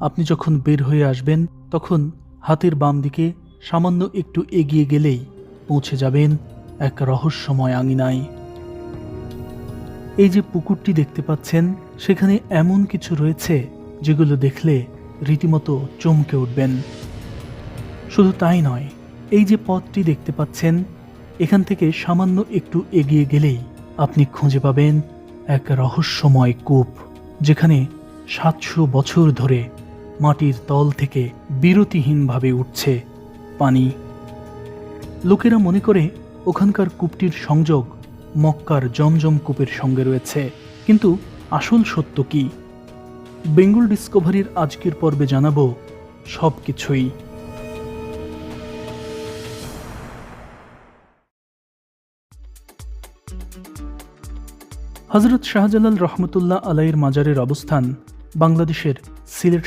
আপনি যখন বের হয়ে আসবেন তখন হাতের বাম দিকে সামান্য একটু এগিয়ে গেলেই পৌঁছে যাবেন এক রহস্যময় আঙিনায়। এই যে পুকুরটি দেখতে পাচ্ছেন, সেখানে এমন কিছু রয়েছে যেগুলো দেখলে রীতিমতো চমকে উঠবেন। শুধু তাই নয়, এই যে পথটি দেখতে পাচ্ছেন, এখান থেকে সামান্য একটু এগিয়ে গেলেই আপনি খুঁজে পাবেন এক রহস্যময় কূপ, যেখানে ৭০০ বছর ধরে মাটির তল থেকে বিরতিহীনভাবে উঠছে পানি। লোকেরা মনে করে ওখানকার কূপটির সংযোগ মক্কার জমজম কূপের সঙ্গে রয়েছে, কিন্তু আসল সত্য কি? বেঙ্গল ডিসকভারির আজকের পর্বে জানাবো সব কিছুই। হযরত শাহজালাল রহমতুল্লাহ আলাইহির মাজারের অবস্থান বাংলাদেশের সিলেট